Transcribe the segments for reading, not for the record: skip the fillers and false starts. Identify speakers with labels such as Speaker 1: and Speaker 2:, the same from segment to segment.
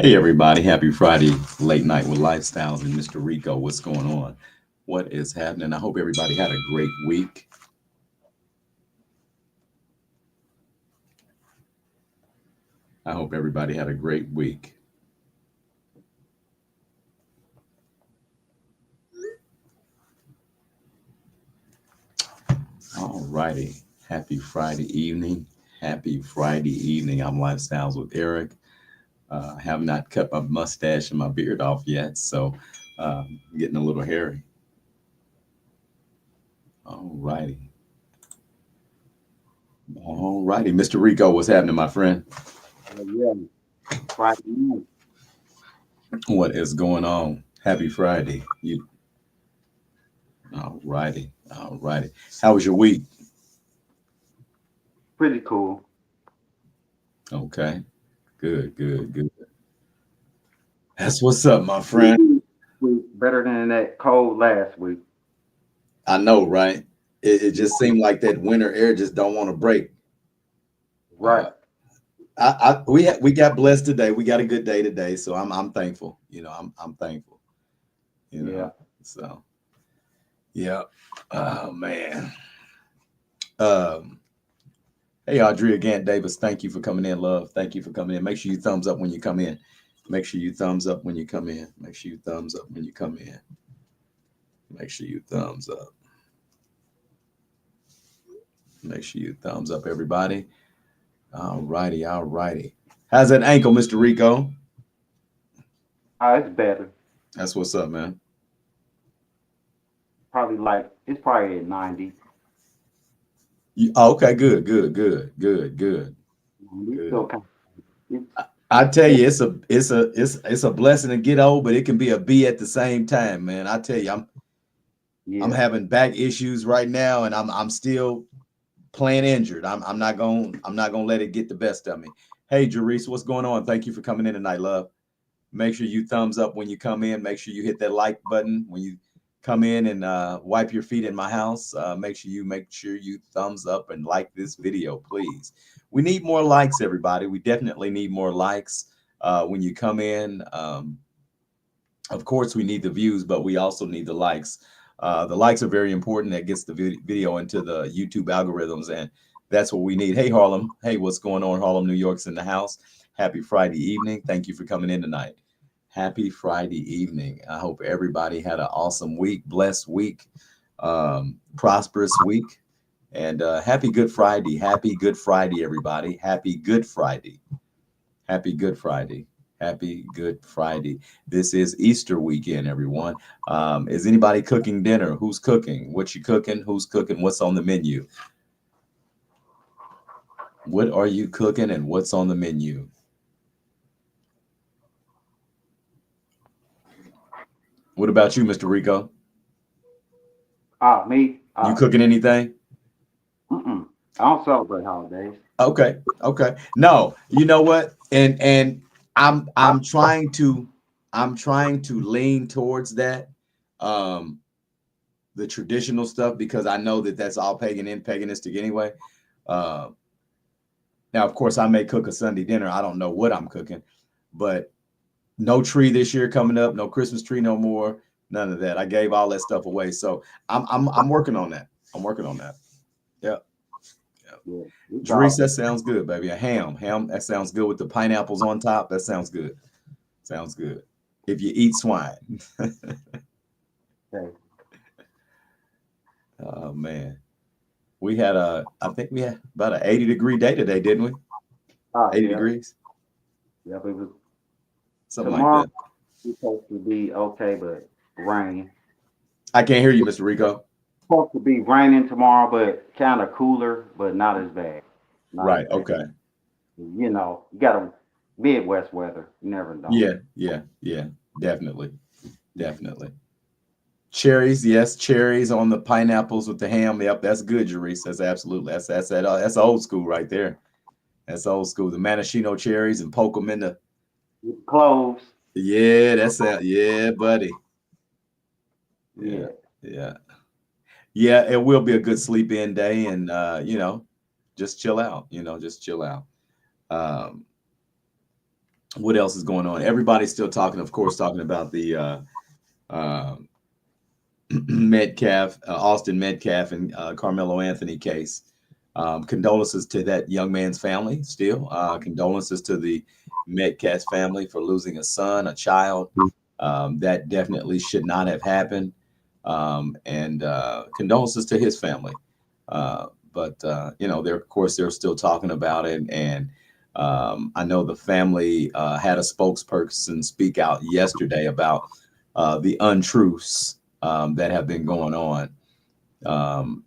Speaker 1: Hey everybody, happy Friday, late night with Lifestyles and Mr. Rico. What's going on? What is happening? I hope everybody had a great week. I hope everybody had a great week. All righty. Happy Friday evening. Happy Friday evening. I'm Lifestyles with Eric. I have not cut my mustache and my beard off yet, so getting a little hairy. All righty. All righty. Mr. Rico, what's happening, my friend?
Speaker 2: Yeah, Friday night.
Speaker 1: What is going on? Happy Friday. You all righty. All righty. How was your week?
Speaker 2: Pretty cool.
Speaker 1: Okay. Good, good, good. That's what's up, my
Speaker 2: Pretty
Speaker 1: friend.
Speaker 2: good week, better than that cold last week.
Speaker 1: I know, right? It just seemed like that winter air just don't want to break.
Speaker 2: Right.
Speaker 1: Uh, we got blessed today. We got a good day today, so I'm thankful. I'm thankful. You
Speaker 2: Yeah.
Speaker 1: know, so yeah. Oh man. Um. Hey, Audrey again, Davis. Thank you for coming in, love. Thank you for coming in. Make sure you thumbs up when you come in. Make sure you thumbs up when you come in. Make sure you thumbs up when you come in. Make sure you thumbs up. Make sure you thumbs up, everybody. All righty, all righty. How's that ankle, Mr. Rico?
Speaker 2: It's better.
Speaker 1: That's what's up, man.
Speaker 2: It's probably at 90.
Speaker 1: Okay, good, good, good, good, good,
Speaker 2: It's
Speaker 1: good.
Speaker 2: still kind of,
Speaker 1: I tell you, it's a blessing to get old, but it can be a B at the same time, man. I tell you, I'm
Speaker 2: yeah.
Speaker 1: having back issues right now, and I'm still playing injured. I'm not gonna let it get the best of me. Hey, Jerice, what's going on? Thank you for coming in tonight, love. Make sure you thumbs up when you come in. Make sure you hit that like button when you come in and wipe your feet in my house. Make sure you thumbs up and like this video, please. We need more likes, everybody. We definitely need more likes when you come in. Of course, we need the views, but we also need the likes. The likes are very important. That gets the video into the YouTube algorithms, and that's what we need. Hey, Harlem. Hey, what's going on? Harlem, New York's in the house. Happy Friday evening. Thank you for coming in tonight. Happy Friday evening. I hope everybody had an awesome week, blessed week, prosperous week, and happy Good Friday. Happy Good Friday, everybody. Happy Good Friday. Happy Good Friday. Happy Good Friday. This is Easter weekend, everyone. Is anybody cooking dinner? Who's cooking? What you cooking? Who's cooking? What's on the menu? What are you cooking and what's on the menu? What about you, Mr. Rico?
Speaker 2: Me.
Speaker 1: You cooking anything?
Speaker 2: Mm-mm. I don't celebrate holidays.
Speaker 1: Okay, okay. No, you know what? And I'm
Speaker 2: I,
Speaker 1: I'm trying to I'm trying to lean towards that. Um the traditional stuff because I know that that's all pagan and paganistic anyway. Uh, Now, of course, I may cook a Sunday dinner. I don't know what I'm cooking, but no tree this year coming up, no Christmas tree no more, none of that. I gave all that stuff away, so I'm working on that. I'm working on that. Yeah, yeah.
Speaker 2: yeah. It's
Speaker 1: Jerice,
Speaker 2: all.
Speaker 1: that sounds good, baby. A ham. That sounds good with the pineapples on top. That sounds good. Sounds good. If you eat swine.
Speaker 2: Okay.
Speaker 1: Oh man, I think we had about an 80-degree day today, didn't we? 80
Speaker 2: Yeah.
Speaker 1: degrees,
Speaker 2: Yeah. But it was,
Speaker 1: something like
Speaker 2: tomorrow
Speaker 1: that.
Speaker 2: it's supposed to be okay, but rain.
Speaker 1: I can't hear you, Mr. Rico.
Speaker 2: Supposed to be raining tomorrow, but kind of cooler, but not as bad. Not as
Speaker 1: Right.
Speaker 2: bad.
Speaker 1: Okay.
Speaker 2: You got a Midwest weather. You never know.
Speaker 1: Yeah. Yeah. Yeah. Definitely. Definitely. Cherries, yes, cherries on the pineapples with the ham. Yep, that's good, Jerice. That's absolutely that's old school right there. That's old school. The maraschino cherries and poke them in the
Speaker 2: With clothes,
Speaker 1: yeah, that's that. Yeah, buddy. Yeah,
Speaker 2: yeah.
Speaker 1: yeah, yeah. It will be a good sleep in day, and just chill out. Just chill out. Um, What else is going on? Everybody's still talking, of course, talking about the uh, Metcalf, Austin Metcalf, and Carmelo Anthony case. Condolences to that young man's family. Still, condolences to the Metcalf family for losing a son, a child. That definitely should not have happened. And condolences to his family. But you know, they're of course they're still talking about it, and I know the family had a spokesperson speak out yesterday about the untruths that have been going on.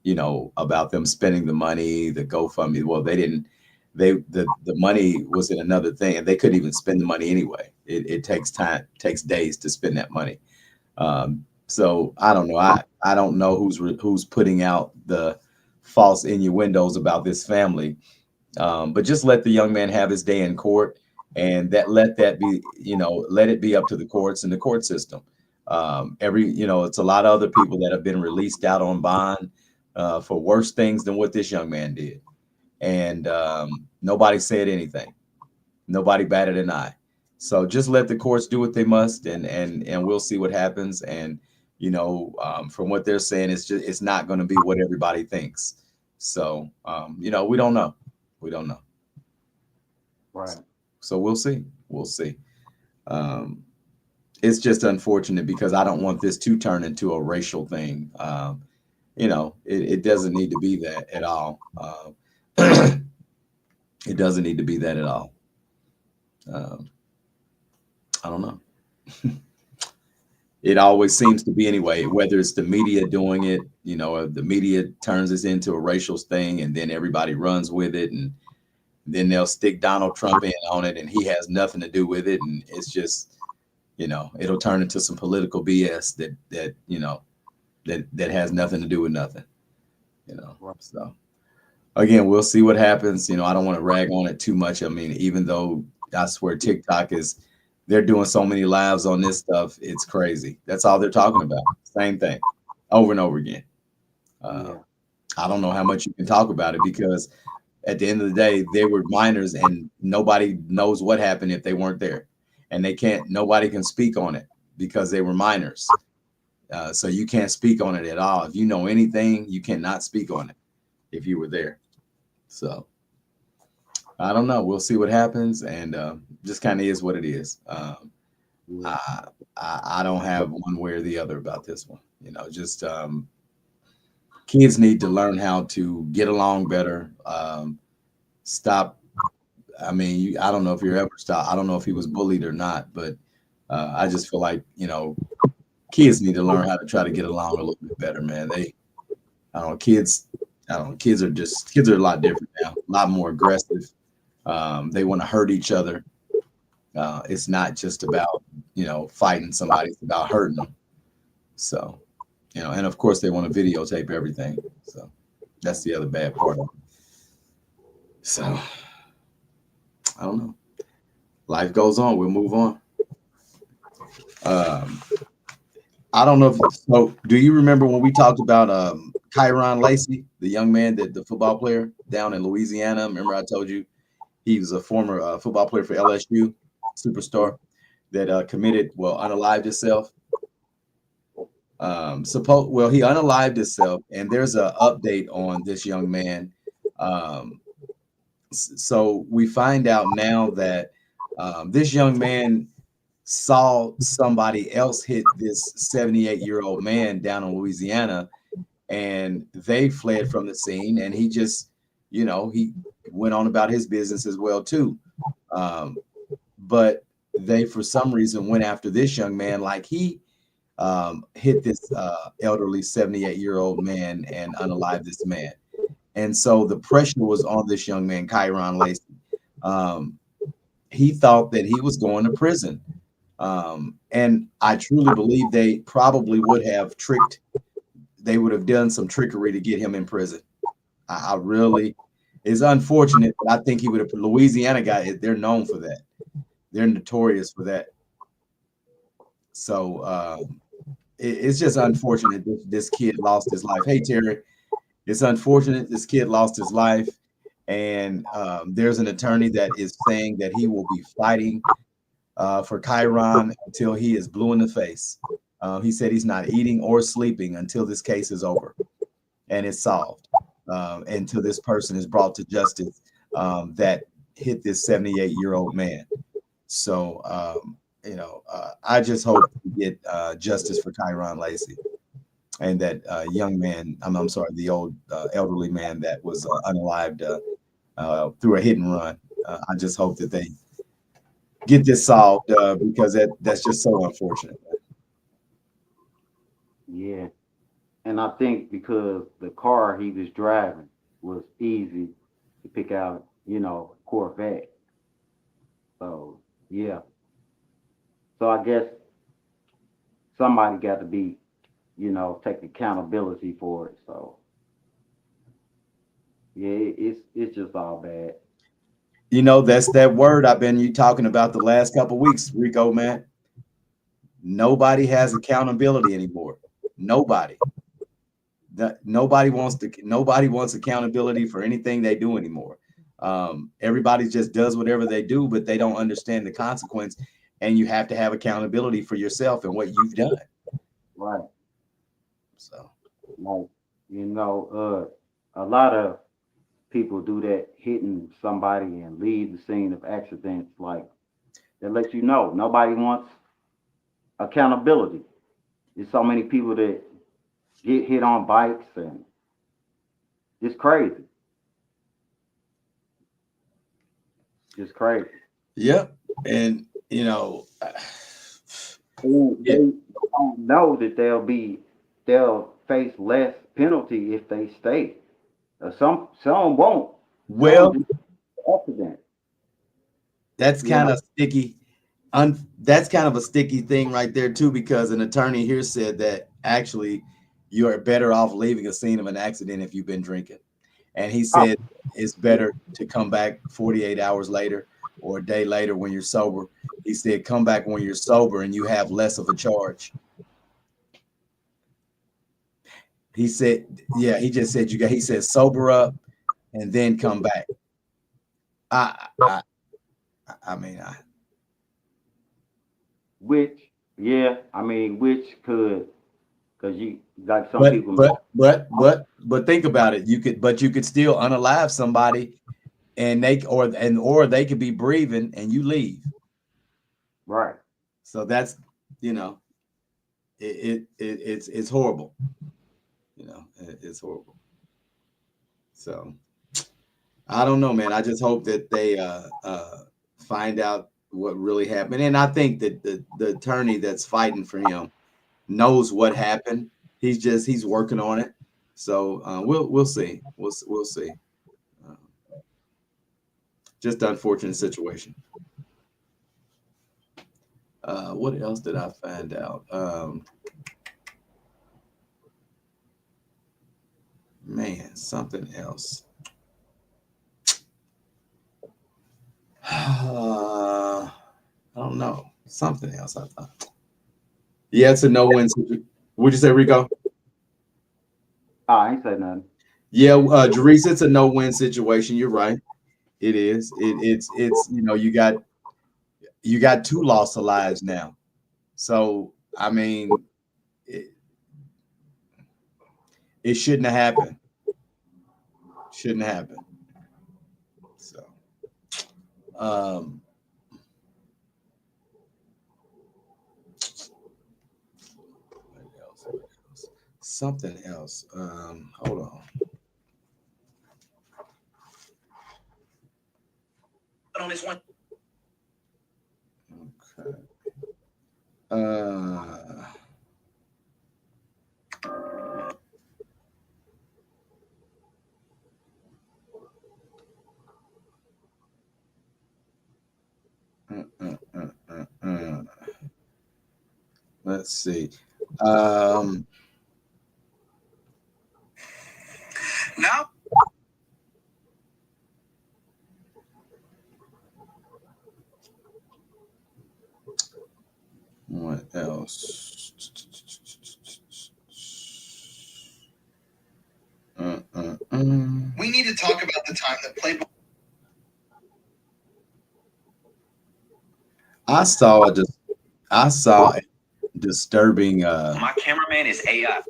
Speaker 1: You know, about them spending the money, the GoFundMe. Well, they didn't. The money was in another thing, and they couldn't even spend the money anyway. It takes time, takes days to spend that money. So I don't know. I don't know who's putting out the false innuendos about this family. But just let the young man have his day in court, and let that be, you know, let it be up to the courts and the court system. You know, it's a lot of other people that have been released out on bond for worse things than what this young man did, and nobody said anything. Nobody batted an eye. So just let the courts do what they must, and we'll see what happens. And you know, from what they're saying, it's not going to be what everybody thinks. So you know, we don't know. We don't know.
Speaker 2: Right.
Speaker 1: So we'll see. We'll see. Um, it's just unfortunate because I don't want this to turn into a racial thing. You know, it doesn't need to be that at all. It doesn't need to be that at all. Um, I don't know. It always seems to be anyway, whether it's the media doing it, you know, the media turns this into a racial thing and then everybody runs with it. And then they'll stick Donald Trump in on it and he has nothing to do with it. And it's just, you know, it'll turn into some political BS that, you know, that has nothing to do with nothing, you know.
Speaker 2: Right.
Speaker 1: So again, we'll see what happens. You know, I don't want to rag on it too much. I mean, even though I swear TikTok is, they're doing so many lives on this stuff, it's crazy. That's all they're talking about. Same thing over and over again. Uh,
Speaker 2: Yeah.
Speaker 1: I don't know how much you can talk about it because at the end of the day, they were minors and nobody knows what happened if they weren't there. And nobody can speak on it because they were minors. So you can't speak on it at all. If you know anything, you cannot speak on it if you were there. So I don't know. We'll see what happens, and just kind of is what it is.
Speaker 2: Yeah.
Speaker 1: I, I don't have one way or the other about this one. You know, just kids need to learn how to get along better. Stop. I mean, I don't know if you're ever stop. I don't know if he was bullied or not, but I just feel like, you know, kids need to learn how to try to get along a little bit better, man. I don't know, kids. I don't know. Kids are a lot different now, a lot more aggressive. They want to hurt each other. It's not just about, you know, fighting somebody; it's about hurting them. So, you know, and of course they want to videotape everything. So that's the other bad part of it. So I don't know. Life goes on. We'll move on. Um, I don't know if so. Do you remember when we talked about Kyron Lacey, the young man, that the football player down in Louisiana? Remember I told you he was a former football player for LSU, superstar that committed, well, unalived himself. He unalived himself, and there's an update on this young man. Um, so we find out now that this young man saw somebody else hit this 78-year-old man down in Louisiana, and they fled from the scene, and he just, you know, he went on about his business as well too. Um, but they, for some reason, went after this young man like he hit this elderly 78-year-old man and unalived this man. And so the pressure was on this young man, Kyron Lacey. Um, he thought that he was going to prison. And I truly believe they would have done some trickery to get him in prison. I really, it's unfortunate, but I think he would have. Louisiana guy, they're known for that. They're notorious for that. So it's just unfortunate this kid lost his life. Hey, Terry, it's unfortunate this kid lost his life. And there's an attorney that is saying that he will be fighting. for Chiron until he is blue in the face. He said he's not eating or sleeping until this case is over and it's solved, until this person is brought to justice that hit this 78-year-old man. So, I just hope we get justice for Chiron Lacey and that young man. I'm sorry, the old elderly man that was unalived through a hit and run. I just hope that they get this solved because that's just so unfortunate.
Speaker 2: Yeah. And I think because the car he was driving was easy to pick out, Corvette. So yeah. So I guess somebody got to be, take accountability for it. So yeah, it's just all bad.
Speaker 1: That's that word I've been you talking about the last couple of weeks, Rico, man. Nobody has accountability anymore. Nobody. Nobody wants accountability for anything they do anymore. Everybody just does whatever they do, but they don't understand the consequence. And you have to have accountability for yourself and what you've done.
Speaker 2: Right.
Speaker 1: So
Speaker 2: Like, a lot of people do that, hitting somebody and leave the scene of accidents. Like, that lets you know nobody wants accountability. There's so many people that get hit on bikes, and it's crazy. Just crazy.
Speaker 1: yep. And
Speaker 2: And
Speaker 1: it,
Speaker 2: they don't know that they'll face less penalty if they stay. Some won't. Some
Speaker 1: well,
Speaker 2: do accident.
Speaker 1: that's
Speaker 2: You
Speaker 1: kind
Speaker 2: know.
Speaker 1: of sticky. That's kind of a sticky thing right there too, because an attorney here said that actually you are better off leaving a scene of an accident if you've been drinking. And he
Speaker 2: Oh,
Speaker 1: said it's better to come back 48 hours later or a day later when you're sober. He said come back when you're sober and you have less of a charge. He said, yeah, he just said he said sober up and then come back. I I I mean,
Speaker 2: which yeah, I mean, which could, because you like some
Speaker 1: but
Speaker 2: people.
Speaker 1: but but but but think about it. You could still unalive somebody and or they could be breathing and you leave.
Speaker 2: Right.
Speaker 1: So that's you know it's horrible. It's horrible. So I don't know, man. I just hope that they find out what really happened, and I think that the attorney that's fighting for him knows what happened. He's working on it. So we'll see. We'll see. Uh, just unfortunate situation. What else did I find out? Man, something else. I don't know. Something else. I thought. Yeah, it's a no-win situation. Would you say, Rico?
Speaker 2: Oh, I ain't say nothing.
Speaker 1: Yeah, Jerice, it's a no-win situation. You're right. It is. It's you got two loss of lives now. So I mean, it, it shouldn't have happened. Shouldn't happen. So um, what else? What else? Something else. Hold on. On this one. Okay. Uh, uh, uh, uh, uh. Let's see. Um, now, what else? We need to talk about the time that Playboy. I saw a dis- I saw a disturbing
Speaker 3: My cameraman is AI.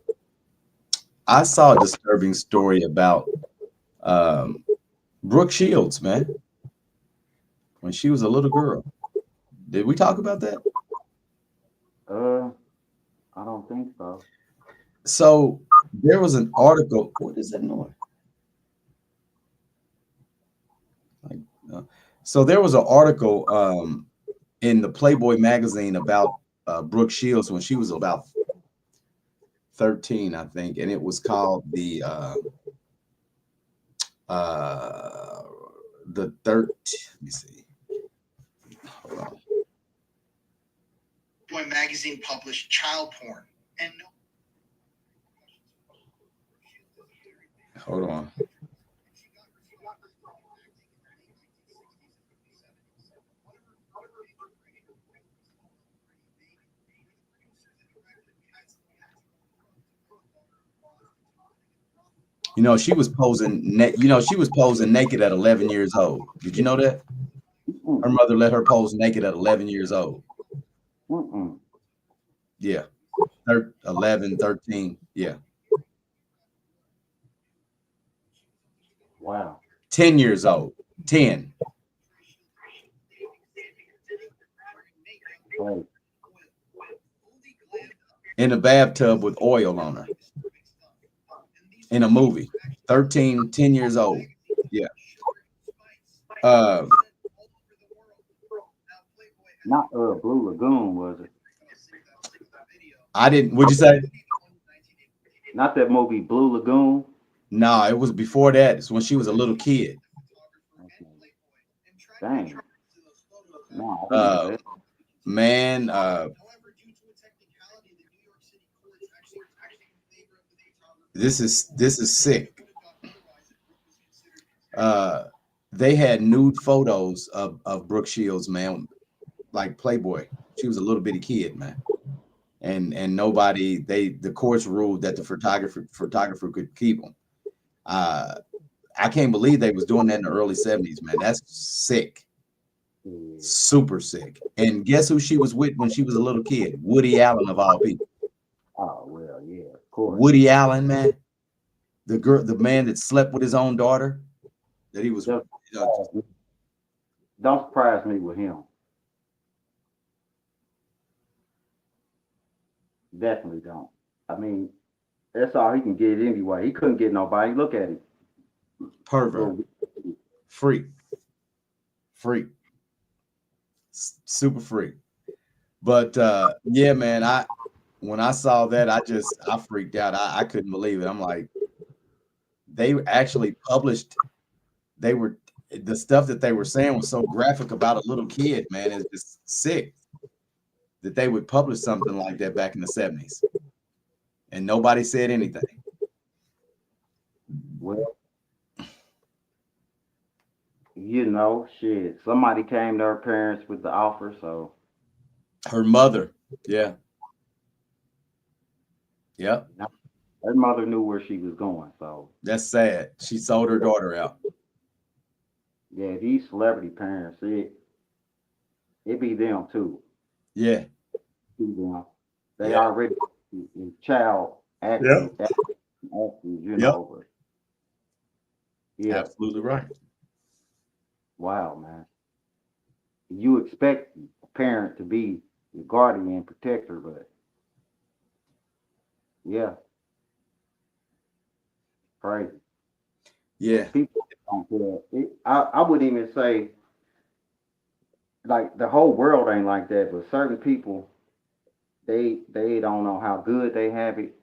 Speaker 1: I saw a disturbing story about um Brooke Shields, man, when she was a little girl. Did we talk about that?
Speaker 2: Uh, I don't think so.
Speaker 1: So there was an article. What is that noise? Like, uh, so there was an article in the Playboy magazine about Brooke Shields when she was about 13, I think, and it was called uh the third. Let me see. Hold on.
Speaker 3: Playboy magazine published child porn. And no.
Speaker 1: Hold on. She was posing naked at 11 years old. Did you know that?
Speaker 2: Mm-mm,
Speaker 1: Her mother let her pose naked at 11 years old.
Speaker 2: mm-mm.
Speaker 1: Yeah. 11, 13. Yeah.
Speaker 2: Wow.
Speaker 1: 10 years old. 10.
Speaker 2: Right.
Speaker 1: In a bathtub with oil on her in a movie. 13, 10 years old. Yeah. Uh,
Speaker 2: Not Blue Lagoon, was it?
Speaker 1: I didn't, what'd you say?
Speaker 2: Not that movie Blue Lagoon.
Speaker 1: No, it was before that. It's when she was a little kid.
Speaker 2: Okay. Dang. No, I didn't know
Speaker 1: Uh,
Speaker 2: that.
Speaker 1: man, this is sick. Uh, they had nude photos of Brooke Shields, man, like Playboy. She was a little bitty kid, man. And nobody the courts ruled that the photographer could keep them. Uh, I can't believe they was doing that in the early 70s, man. That's sick.
Speaker 2: Yeah.
Speaker 1: Super sick. And guess who she was with when she was a little kid? Woody Allen of all people.
Speaker 2: Oh well, yeah, of course.
Speaker 1: Woody Allen, man. The man that slept with his own daughter. That he was,
Speaker 2: Just
Speaker 1: you know,
Speaker 2: don't surprise me with him. Definitely don't. I mean, that's all he can get anyway. He couldn't get nobody. Look at him.
Speaker 1: pervert,
Speaker 2: Little,
Speaker 1: freak, freak, super freak. But yeah, man, I when I saw that, I freaked out. I couldn't believe it. I'm like, they actually published. They were the stuff that they were saying was so graphic about a little kid, man. It's just sick that they would publish something like that back in the 70s and nobody said anything.
Speaker 2: well, shit. Somebody came to her parents with the offer, so
Speaker 1: Her mother, yeah, yep,
Speaker 2: now her mother knew where she was going. So
Speaker 1: that's sad. She sold her daughter out.
Speaker 2: yeah, these celebrity parents, it be them too.
Speaker 1: Yeah,
Speaker 2: Be them. They
Speaker 1: yeah,
Speaker 2: already in child
Speaker 1: yep, yep,
Speaker 2: but yeah,
Speaker 1: absolutely right.
Speaker 2: wow, man. You expect a parent to be your guardian and protector, but yeah, crazy.
Speaker 1: Yeah,
Speaker 2: People don't care. I wouldn't even say like the whole world ain't like that, but certain people they don't know how good they have it,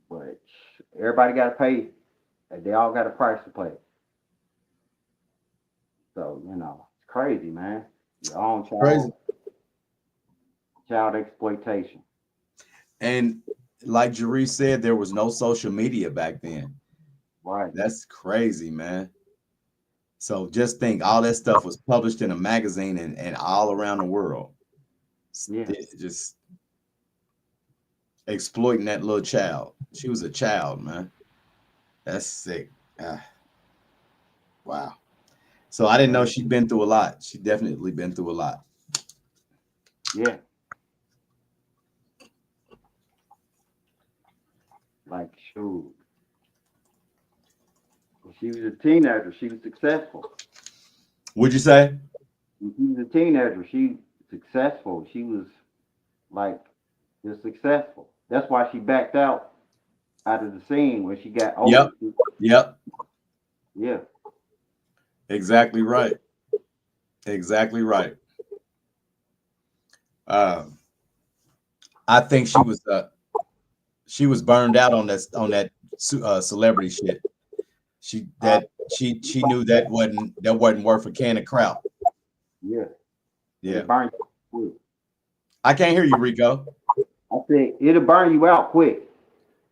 Speaker 2: but everybody got to pay. They all got a price to pay. So it's crazy, man. Your own
Speaker 1: crazy.
Speaker 2: child exploitation.
Speaker 1: And like Jeree said, there was no social media back then.
Speaker 2: Right.
Speaker 1: That's crazy, man. So just think all that stuff was published in a magazine and all around the world.
Speaker 2: Yeah.
Speaker 1: Just exploiting that little child. She was a child, man. That's sick. Ah, wow. So I didn't know she'd been through a lot. She definitely been through a lot.
Speaker 2: Yeah, like shoot. When she was a teenager, she was successful.
Speaker 1: Would you say?
Speaker 2: When she was a teenager, she successful. She was like just successful. That's why she backed out of the scene when she got
Speaker 1: Yep.
Speaker 2: older.
Speaker 1: Yep.
Speaker 2: Yeah,
Speaker 1: Exactly right. Exactly right. Um, I think she was burned out on that celebrity shit. She knew that wasn't worth a can of kraut.
Speaker 2: yeah. It'll
Speaker 1: Yeah.
Speaker 2: burn you quick.
Speaker 1: I can't hear you, Rico.
Speaker 2: I said it'll burn you out quick.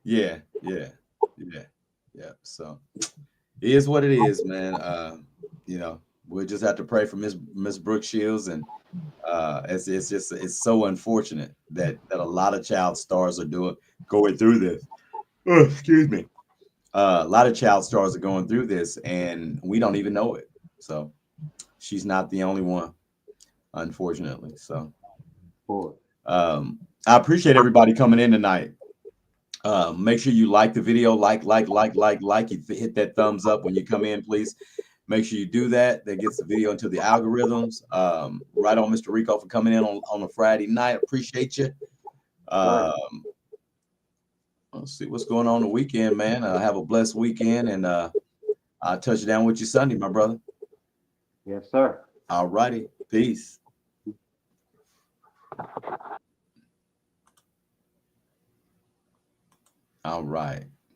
Speaker 1: Yeah, yeah, yeah, yeah. So it is what it is, man. You know, we'll just have to pray for Miss Brooke Shields, and it's just it's so unfortunate that a lot of child stars are going through this. Oh, excuse me. A lot of child stars are going through this, and we don't even know it. So she's not the only one, unfortunately. So
Speaker 2: Boy,
Speaker 1: I appreciate everybody coming in tonight. Make sure you like the video, like. You hit that thumbs up when you come in, please. Make sure you do that. That gets the video into the algorithms. Right on, Mr. Rico, for coming in on a Friday night. Appreciate you.
Speaker 2: sir.
Speaker 1: Um, let's see what's going on the weekend, man. Have a blessed weekend, and I'll touch down with you Sunday, my brother.
Speaker 2: Yes, sir.
Speaker 1: All righty. Peace. All right.